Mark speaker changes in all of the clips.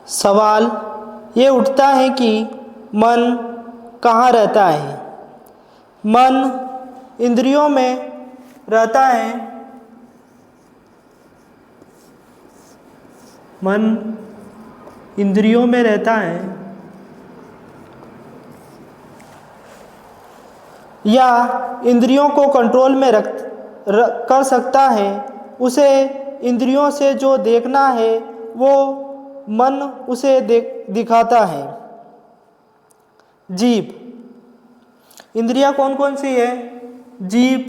Speaker 1: सवाल ये उठता है कि मन कहाँ रहता है। मन इंद्रियों में रहता है। मन इंद्रियों में रहता है या इंद्रियों को कंट्रोल में कर सकता है। उसे इंद्रियों से जो देखना है वो मन उसे दिखाता है। जीभ, इंद्रियां कौन कौन सी है? जीभ,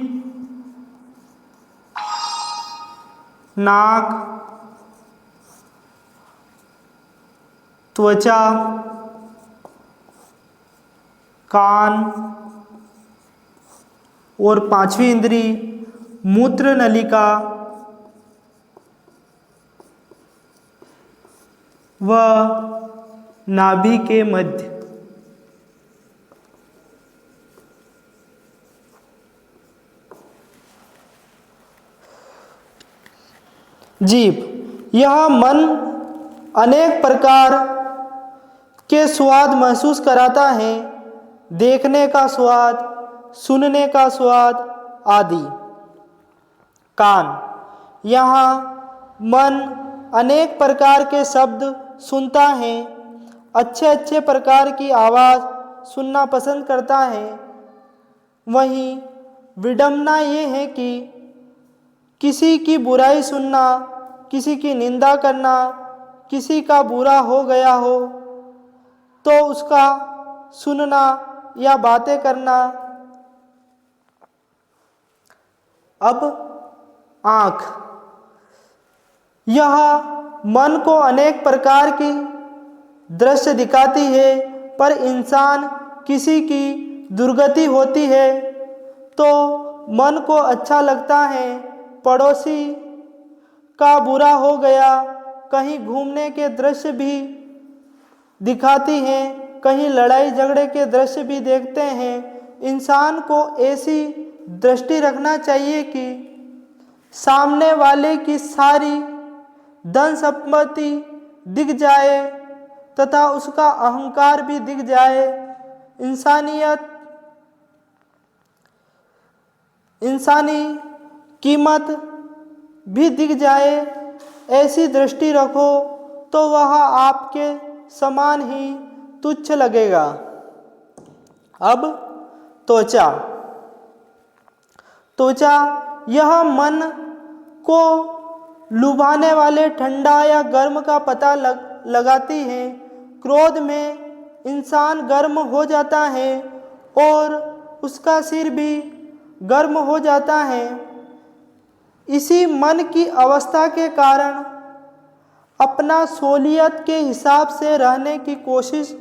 Speaker 1: नाक, त्वचा, कान और पांचवी इंद्री मूत्र नलिका व नाभि के मध्य। जीभ, यह मन अनेक प्रकार के स्वाद महसूस कराता है। देखने का स्वाद, सुनने का स्वाद आदि। कान, यहाँ मन अनेक प्रकार के शब्द सुनता है, अच्छे अच्छे प्रकार की आवाज़ सुनना पसंद करता है। वहीं विडंबना ये है कि किसी की बुराई सुनना, किसी की निंदा करना, किसी का बुरा हो गया हो तो उसका सुनना या बातें करना। अब आँख, यह मन को अनेक प्रकार की दृश्य दिखाती है, पर इंसान किसी की दुर्गति होती है तो मन को अच्छा लगता है। पड़ोसी का बुरा हो गया, कहीं घूमने के दृश्य भी दिखाती हैं, कहीं लड़ाई झगड़े के दृश्य भी देखते हैं। इंसान को ऐसी दृष्टि रखना चाहिए कि सामने वाले की सारी धन संपत्ति दिख जाए तथा उसका अहंकार भी दिख जाए, इंसानी कीमत भी दिख जाए। ऐसी दृष्टि रखो तो वह आपके समान ही तुच्छ लगेगा। अब त्वचा, त्वचा यह मन को लुभाने वाले ठंडा या गर्म का पता लगाती है। क्रोध में इंसान गर्म हो जाता है और उसका सिर भी गर्म हो जाता है। इसी मन की अवस्था के कारण अपना सोलियत के हिसाब से रहने की कोशिश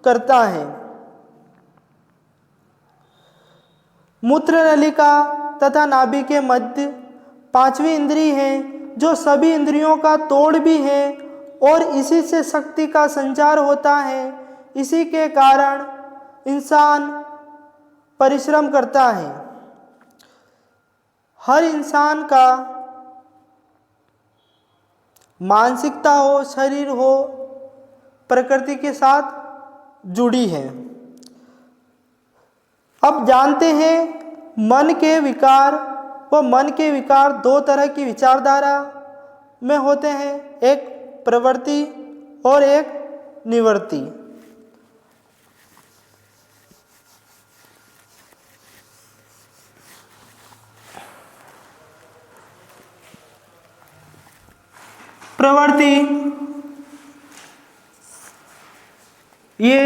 Speaker 1: करता है। मूत्र नलिका तथा नाभि के मध्य पांचवी इंद्री है जो सभी इंद्रियों का तोड़ भी है और इसी से शक्ति का संचार होता है। इसी के कारण इंसान परिश्रम करता है। हर इंसान का मानसिकता हो, शरीर हो, प्रकृति के साथ जुड़ी है। अब जानते हैं मन के विकार व मन के विकार दो तरह की विचारधारा में होते हैं, एक प्रवृत्ति और एक निवृत्ति। प्रवृत्ति ये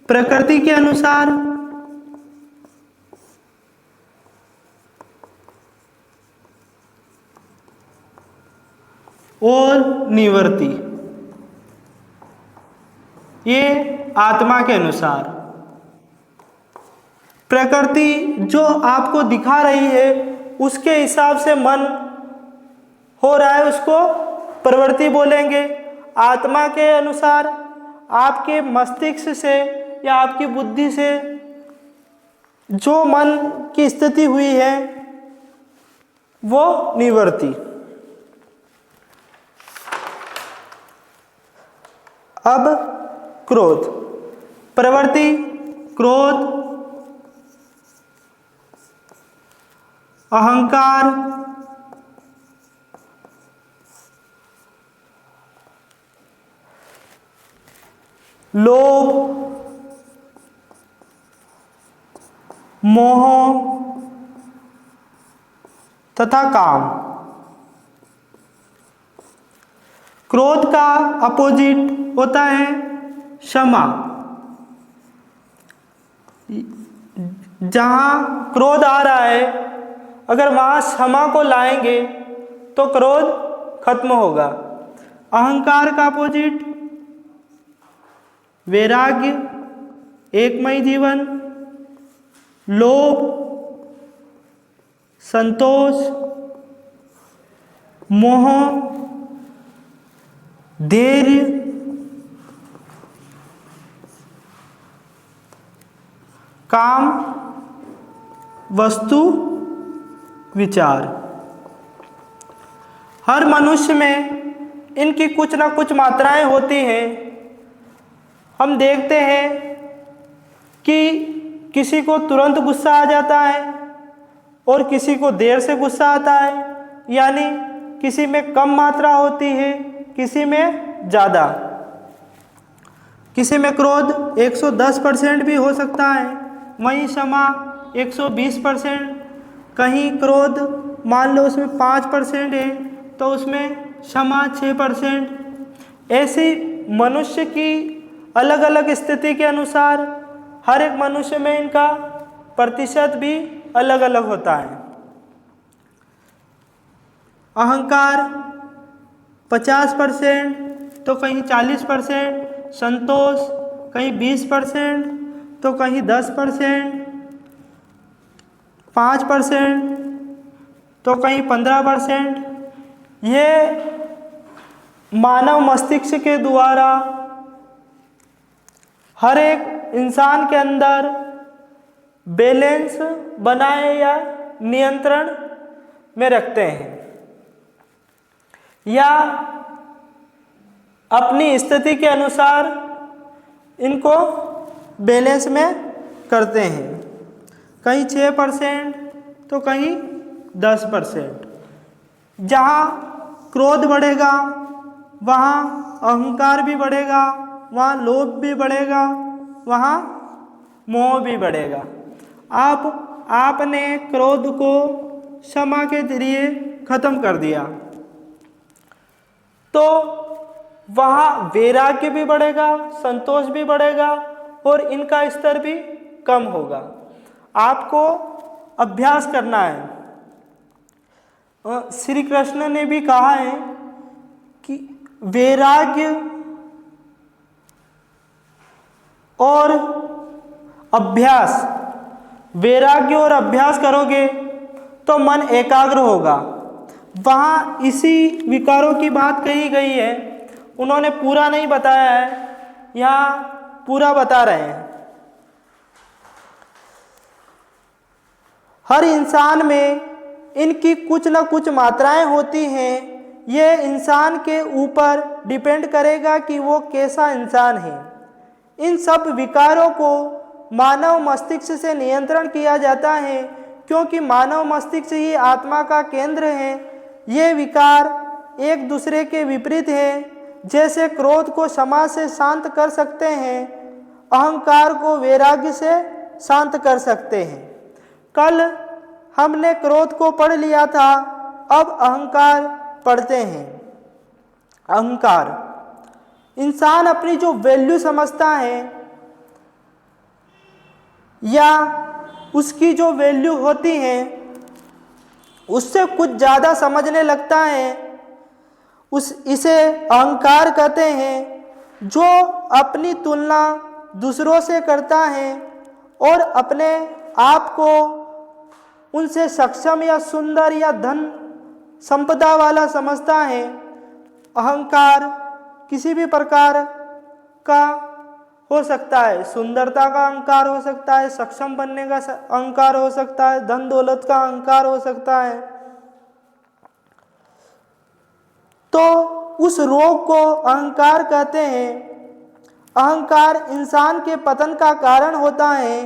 Speaker 1: प्रकृति के अनुसार और निवृत्ति ये आत्मा के अनुसार। प्रकृति जो आपको दिखा रही है उसके हिसाब से मन हो रहा है, उसको प्रवृत्ति बोलेंगे। आत्मा के अनुसार आपके मस्तिष्क से या आपकी बुद्धि से जो मन की स्थिति हुई है वो निवृत्ति। अब क्रोध, प्रवृत्ति क्रोध, अहंकार, लोभ, मोह तथा काम। क्रोध का अपोजिट होता है क्षमा। जहां क्रोध आ रहा है, अगर वहां क्षमा को लाएंगे तो क्रोध खत्म होगा। अहंकार का अपोजिट वैराग्य, एकमय जीवन, लोभ, संतोष, मोह, धैर्य, काम, वस्तु, विचार। हर मनुष्य में इनकी कुछ ना कुछ मात्राएं होती हैं। हम देखते हैं कि किसी को तुरंत गुस्सा आ जाता है और किसी को देर से गुस्सा आता है, यानी किसी में कम मात्रा होती है, किसी में ज़्यादा। किसी में क्रोध 110% भी हो सकता है, वहीं क्षमा 120%। कहीं क्रोध मान लो उसमें 5% है तो उसमें क्षमा 6%। ऐसी मनुष्य की अलग अलग स्थिति के अनुसार हर एक मनुष्य में इनका प्रतिशत भी अलग अलग होता है। अहंकार 50% तो कहीं 40%, संतोष कहीं 20% तो कहीं 10%, 5% तो कहीं 15%। ये मानव मस्तिष्क के द्वारा हर एक इंसान के अंदर बैलेंस बनाए या नियंत्रण में रखते हैं या अपनी स्थिति के अनुसार इनको बैलेंस में करते हैं। कहीं 6% तो कहीं 10%। जहाँ क्रोध बढ़ेगा वहाँ अहंकार भी बढ़ेगा, वहाँ लोभ भी बढ़ेगा, वहाँ मोह भी बढ़ेगा। आपने क्रोध को क्षमा के जरिए खत्म कर दिया तो वहाँ वैराग्य भी बढ़ेगा, संतोष भी बढ़ेगा और इनका स्तर भी कम होगा। आपको अभ्यास करना है। श्री कृष्ण ने भी कहा है कि वैराग्य और अभ्यास, वैराग्य और अभ्यास करोगे तो मन एकाग्र होगा। वहाँ इसी विकारों की बात कही गई है, उन्होंने पूरा नहीं बताया है, यहाँ पूरा बता रहे हैं। हर इंसान में इनकी कुछ न कुछ मात्राएं होती हैं। ये इंसान के ऊपर डिपेंड करेगा कि वो कैसा इंसान है। इन सब विकारों को मानव मस्तिष्क से नियंत्रण किया जाता है, क्योंकि मानव मस्तिष्क ही आत्मा का केंद्र है। ये विकार एक दूसरे के विपरीत हैं। जैसे क्रोध को क्षमा से शांत कर सकते हैं, अहंकार को वैराग्य से शांत कर सकते हैं। कल हमने क्रोध को पढ़ लिया था, अब अहंकार पढ़ते हैं। अहंकार, इंसान अपनी जो वैल्यू समझता है या उसकी जो वैल्यू होती है उससे कुछ ज़्यादा समझने लगता है, इसे अहंकार कहते हैं। जो अपनी तुलना दूसरों से करता है और अपने आप को उनसे सक्षम या सुंदर या धन संपदा वाला समझता है। अहंकार किसी भी प्रकार का हो सकता है, सुंदरता का अहंकार हो सकता है, सक्षम बनने का अहंकार हो सकता है, धन दौलत का अहंकार हो सकता है। तो उस रोग को अहंकार कहते हैं। अहंकार इंसान के पतन का कारण होता है।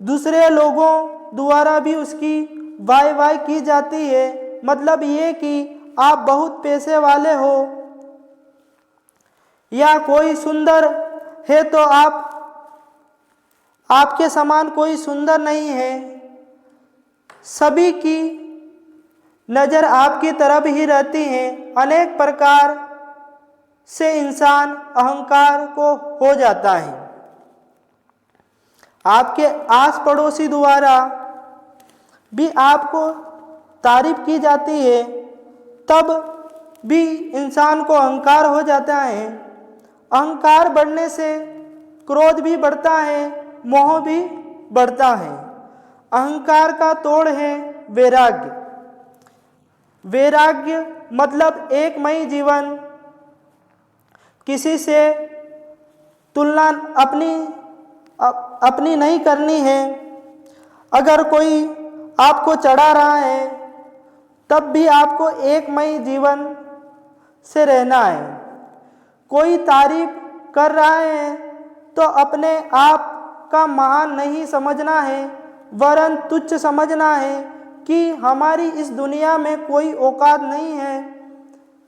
Speaker 1: दूसरे लोगों द्वारा भी उसकी वाह की जाती है। मतलब ये कि आप बहुत पैसे वाले हो या कोई सुंदर है तो आपके समान कोई सुंदर नहीं है। सभी की नज़र आपकी तरफ ही रहती है। अनेक प्रकार से इंसान अहंकार को हो जाता है। आपके आस पड़ोसी द्वारा भी आपको तारीफ की जाती है, तब भी इंसान को अहंकार हो जाता है। अहंकार बढ़ने से क्रोध भी बढ़ता है, मोह भी बढ़ता है। अहंकार का तोड़ है वैराग्य। वैराग्य मतलब एकमयी जीवन, किसी से तुलना अपनी नहीं करनी है। अगर कोई आपको चढ़ा रहा है तब भी आपको एकमयी जीवन से रहना है। कोई तारीफ कर रहा है तो अपने आप का महान नहीं समझना है, वरन तुच्छ समझना है कि हमारी इस दुनिया में कोई औकात नहीं है।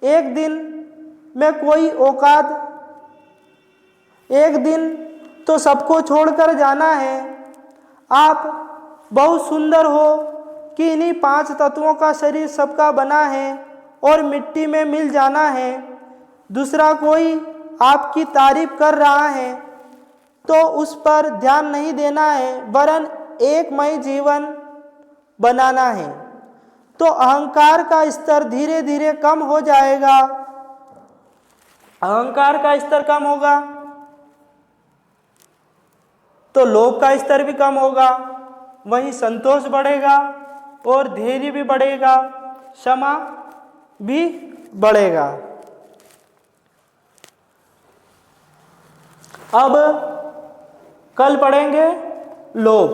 Speaker 1: एक दिन तो सबको छोड़कर जाना है। आप बहुत सुंदर हो कि इन्हीं 5 तत्वों का शरीर सबका बना है और मिट्टी में मिल जाना है। दूसरा कोई आपकी तारीफ कर रहा है तो उस पर ध्यान नहीं देना है, वरन एकमय जीवन बनाना है। तो अहंकार का स्तर धीरे धीरे कम हो जाएगा। अहंकार का स्तर कम होगा तो लोभ का स्तर भी कम होगा, वहीं संतोष बढ़ेगा और धैर्य भी बढ़ेगा, क्षमा भी बढ़ेगा। अब कल पढ़ेंगे लोभ।